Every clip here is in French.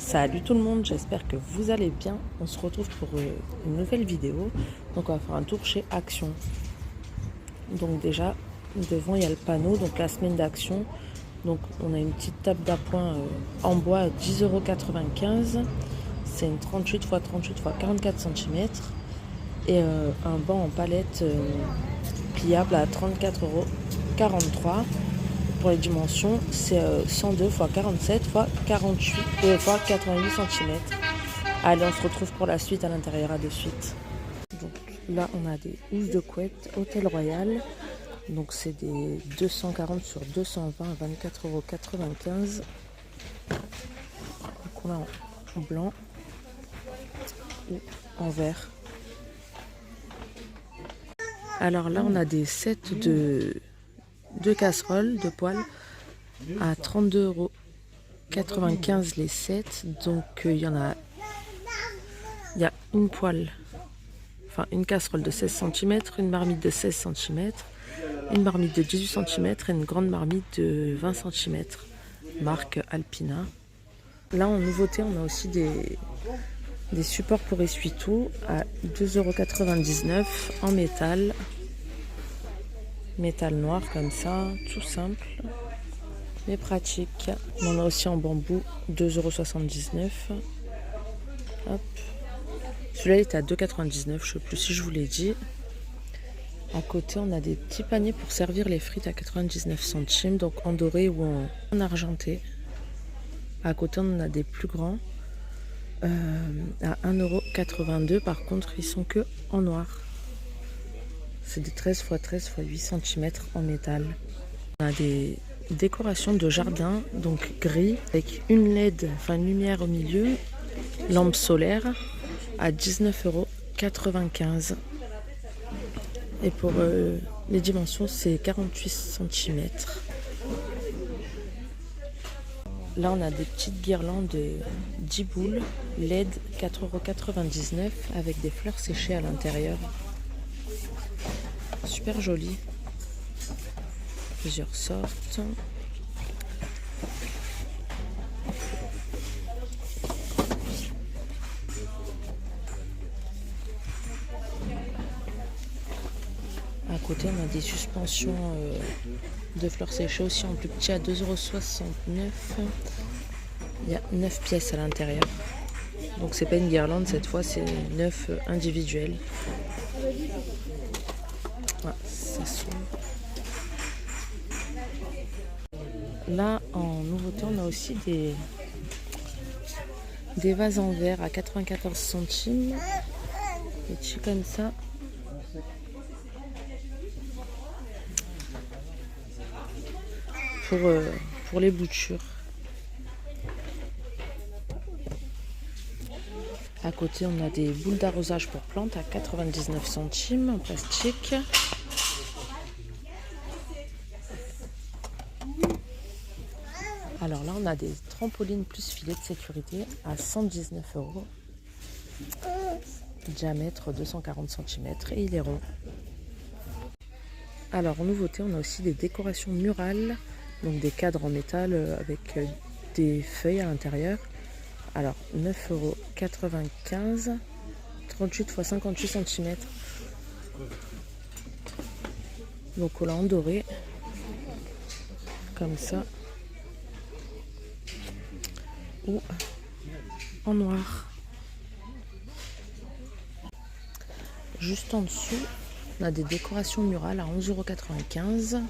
Salut tout le monde, j'espère que vous allez bien. On se retrouve pour une nouvelle vidéo. Donc on va faire un tour chez Action. Donc déjà, devant il y a le panneau, donc la semaine d'Action. Donc on a une petite table d'appoint en bois à 10,95 €. C'est une 38 x 38 x 44 cm. Et un banc en palette pliable à 34,43 €. Pour les dimensions, c'est 102 x 47 x 88 x 88 cm. Allez, on se retrouve pour la suite à l'intérieur, à de suite. Donc là, on a des housses de couette Hôtel Royal. Donc c'est des 240 sur 220 à 24,95 €. Donc on a en blanc ou en vert. Alors là, on a des sets de casseroles de poêle à 32,95 € les sets. Donc il y a une poêle, enfin une casserole de 16 cm, une marmite de 16 cm, une marmite de 18 cm et une grande marmite de 20 cm, marque Alpina. Là en nouveauté, on a aussi des supports pour essuie-tout à 2,99 € en métal noir comme ça, tout simple mais pratique. On en a aussi en bambou, 2,79 €. Hop. Celui-là est à 2,99 €, je ne sais plus si je vous l'ai dit. À côté, on a des petits paniers pour servir les frites à 99 centimes, donc en doré ou en argenté. À côté, on en a des plus grands à 1,82 €. Par contre, ils sont que en noir. C'est des 13 x 13 x 8 cm en métal. On a des décorations de jardin, donc gris, avec une LED, enfin une lumière au milieu, lampe solaire à 19,95 €. Et pour les dimensions, c'est 48 cm. Là, on a des petites guirlandes de 10 boules, LED 4,99 € avec des fleurs séchées à l'intérieur. Super joli. Plusieurs sortes. À côté, on a des suspensions de fleurs séchées aussi en plus petit à 2,69 €. Il y a 9 pièces à l'intérieur. Donc c'est pas une guirlande cette fois, c'est 9 individuelles. Ouais, ça s'ouvre. Là, en nouveauté, on a aussi des vases en verre à 94 centimes. Petits comme ça. Pour les boutures. À côté, on a des boules d'arrosage pour plantes à 99 centimes en plastique. Alors là, on a des trampolines plus filets de sécurité à 119 €. Diamètre 240 cm et il est rond. Alors en nouveauté, on a aussi des décorations murales, donc des cadres en métal avec des feuilles à l'intérieur. Alors 9,95 €, 38 x 58 cm. Donc on l'a en doré, comme ça, ou en noir. Juste en dessous, on a des décorations murales à 11,95 €.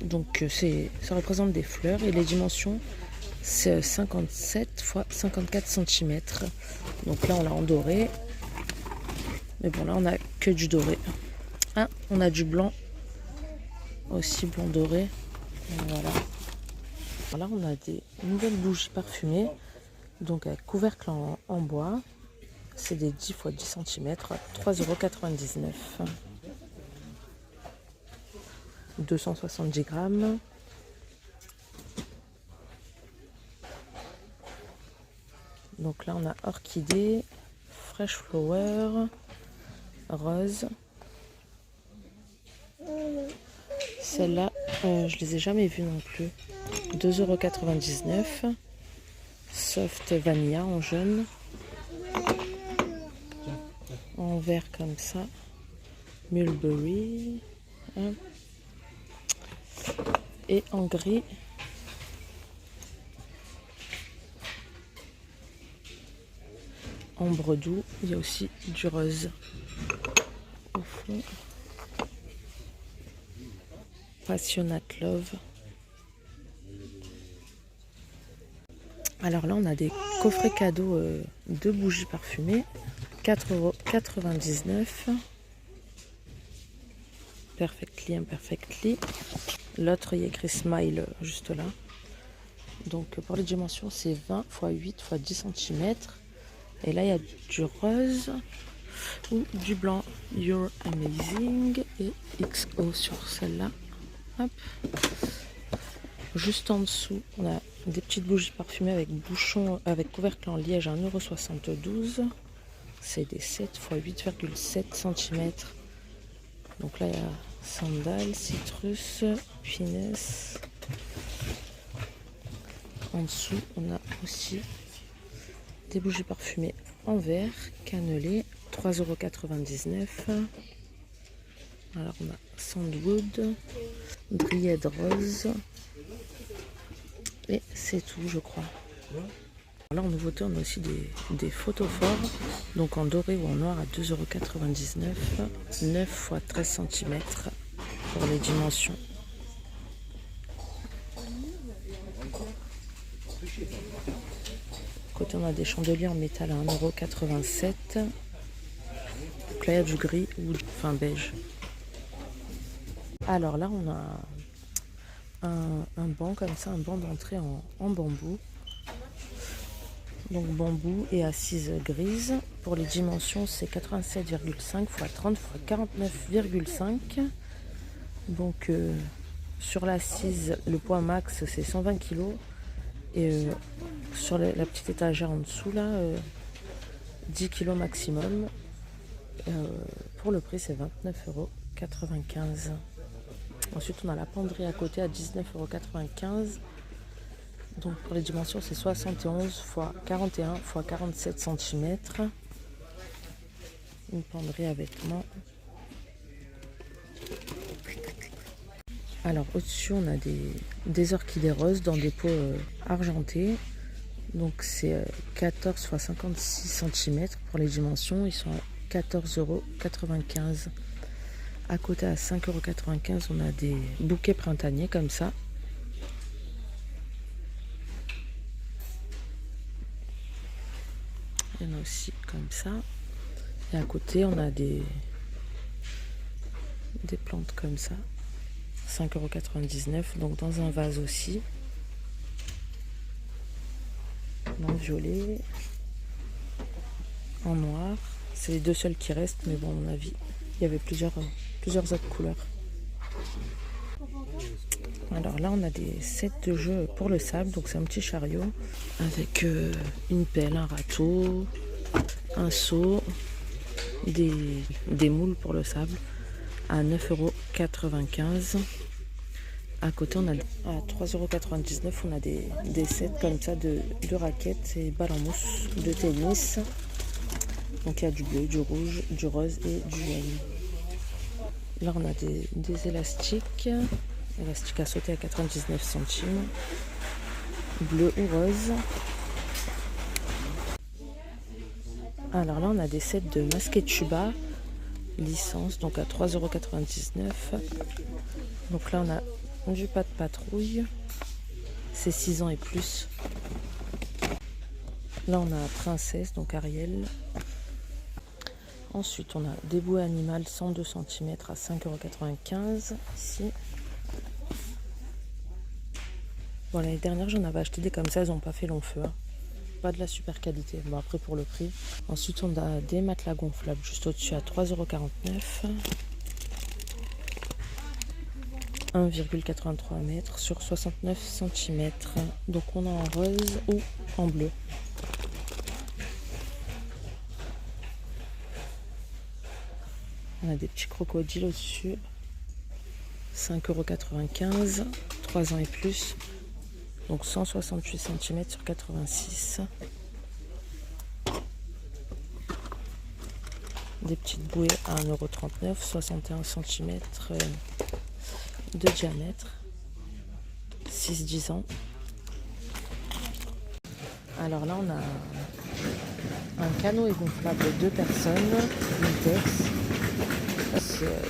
Donc ça représente des fleurs et les dimensions c'est 57 x 54 cm. Donc là on l'a en doré. Mais bon, là on a que du doré. Ah, on a du blanc aussi, blanc doré. Voilà. Là on a des nouvelles bougies parfumées. Donc avec couvercle en bois. C'est des 10 x 10 cm, 3,99 €. 270 grammes. Donc là on a orchidée, fresh flower, rose. Celles-là, je les ai jamais vues non plus. 2,99 €. Soft vanilla en jaune. En vert comme ça. Mulberry. Hop. Et en gris. Ambre doux. Il y a aussi du rose. Au fond. Passionate Love. Alors là, on a des coffrets cadeaux de bougies parfumées. 4,99 €. Perfectly, imperfectly. L'autre, il y a écrit Smile juste là. Donc pour les dimensions, c'est 20 x 8 x 10 cm. Et là, il y a du rose ou du blanc. You're Amazing. Et XO sur celle-là. Hop. Juste en dessous, on a des petites bougies parfumées avec bouchon, avec couvercle en liège à 1,72 €. C'est des 7 x 8,7 cm. Donc là, il y a sandal, citrus, finesse. En dessous, on a aussi des bougies parfumées en verre, cannelées, 3,99 €. Alors on a Sandwood, Dryad Rose. Et c'est tout, je crois. Là, en nouveauté, on a aussi des photophores. Donc en doré ou en noir à 2,99 €. 9 x 13 cm pour les dimensions. Côté, on a des chandeliers en métal à 1,87 €. Donc là, il y a du gris ou enfin beige. Alors là, on a un banc comme ça, un banc d'entrée en bambou. Donc bambou et assise grise. Pour les dimensions, c'est 87,5 x 30 x 49,5. Donc sur l'assise, le poids max, c'est 120 kg. Et sur la petite étagère en dessous, là, 10 kg maximum. Pour le prix, c'est 29,95 €. Ensuite, on a la penderie à côté à 19,95 €. Donc pour les dimensions, c'est 71 x 41 x 47 cm. Une penderie à vêtements. Alors au-dessus, on a des orchidées roses dans des pots argentés. Donc c'est 14 x 56 cm pour les dimensions. Ils sont à 14,95 €. À côté, à 5,95 €, on a des bouquets printaniers comme ça. Il y en a aussi comme ça. Et à côté, on a des plantes comme ça. 5,99 €. Donc dans un vase aussi. En violet. En noir. C'est les deux seuls qui restent. Mais bon, à mon avis, il y avait plusieurs autres couleurs. Alors là, on a des sets de jeux pour le sable. Donc c'est un petit chariot avec une pelle, un râteau, un seau, des moules pour le sable à 9,95 €. À côté, on a à 3,99 €, on a des sets comme ça de raquettes et balles en mousse de tennis. Donc il y a du bleu, du rouge, du rose et du jaune. Là, on a des élastiques. Élastique à sauter à 99 centimes. Bleu ou rose. Alors là, on a des sets de masquet tuba. Licence, donc à 3,99 €. Donc là, on a du pas de patrouille. C'est 6 ans et plus. Là, on a princesse, donc Ariel. Ensuite, on a des bouées animales 102 cm à 5,95 € ici. Bon, l'année dernière, j'en avais acheté des comme ça, elles n'ont pas fait long feu. Hein. Pas de la super qualité. Bon, après, pour le prix. Ensuite, on a des matelas gonflables juste au-dessus à 3,49 €. 1,83 m sur 69 cm. Donc, on a en rose ou en bleu. On a des petits crocodiles au-dessus. 5,95 €, 3 ans et plus. Donc 168 cm sur 86. Des petites bouées à 1,39 €, 61 cm de diamètre. 6-10 ans. Alors là, on a un canoë gonflable de 2 personnes, Intex. C'est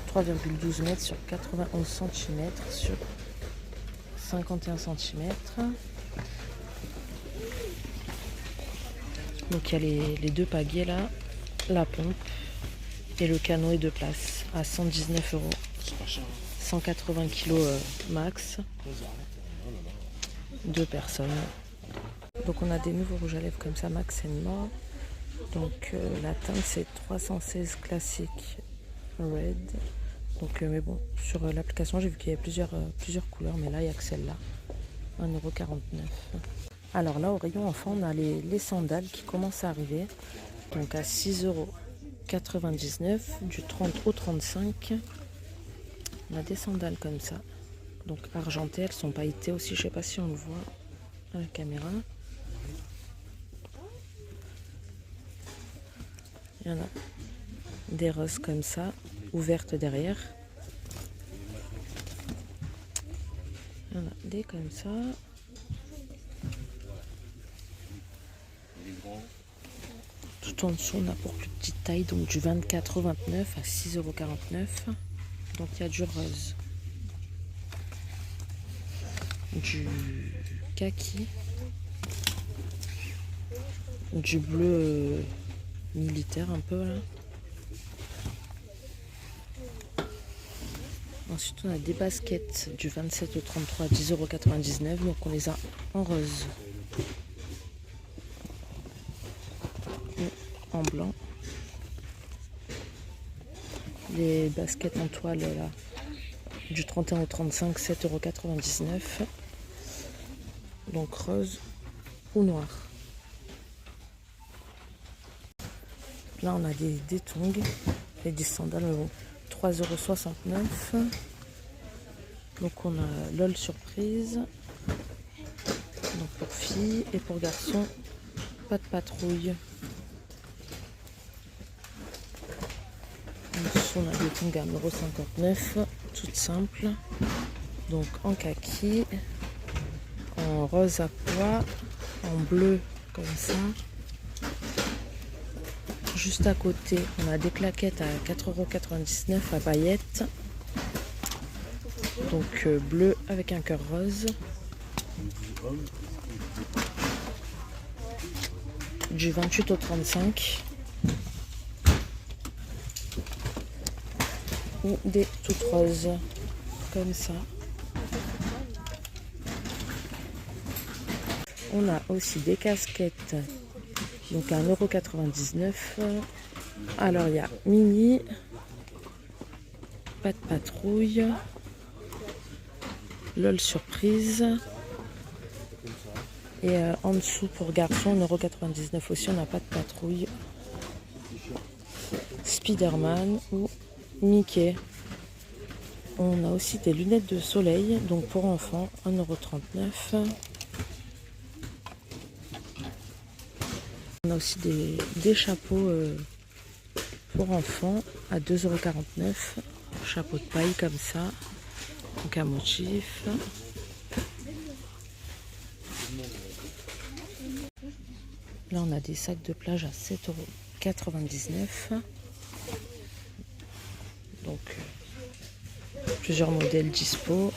3,12 mètres sur 91 cm sur 51 cm. Donc il y a les deux pagaies là, la pompe et le canoë de place à 119 €. 180 kg max. 2 personnes. Donc on a des nouveaux rouges à lèvres comme ça, Max & More. Donc la teinte c'est 316 classique red. Donc mais bon, sur l'application j'ai vu qu'il y avait plusieurs couleurs, mais là il n'y a que celle-là. 1,49 €. Alors là au rayon enfant on a les sandales qui commencent à arriver. Donc à 6,99 €, du 30 au 35. On a des sandales comme ça. Donc argentées, elles sont pailletées aussi, je sais pas si on le voit à la caméra. Il y en a des roses comme ça, ouvertes derrière. Il y en a des comme ça. Tout en dessous, on a pour plus petite taille, donc du 24 au 29 à 6,49 €. Donc il y a du rose, du kaki, du bleu militaire un peu là. Ensuite on a des baskets du 27 au 33 à 10,99 €. Donc on les a en rose ou en blanc. Les baskets en toile là, du 31 au 35, 7,99 €. Donc rose ou noir. Là on a des tongs et des sandales, mais bon, 3,69 €. Donc on a LOL surprise. Donc pour filles et pour garçons, pas de patrouille. En dessous, on a des tongs à 1,59 €, toutes simples. Donc en kaki, en rose à pois, en bleu comme ça. Juste à côté, on a des claquettes à 4,99 € à paillettes. Donc bleu avec un cœur rose. Du 28 au 35. Ou des toutes roses comme ça. On a aussi des casquettes, donc à 1,99 €. Alors il y a Mini, pas de patrouille, LOL surprise. Et en dessous pour garçon, 1,99 € aussi, on n'a pas de patrouille. Spider-Man ou Mickey. On a aussi des lunettes de soleil, donc pour enfants, 1,39 €. On a aussi des chapeaux pour enfants à 2,49 €. Chapeau de paille comme ça, donc un motif. Là on a des sacs de plage à 7,99 €. Donc plusieurs modèles dispo.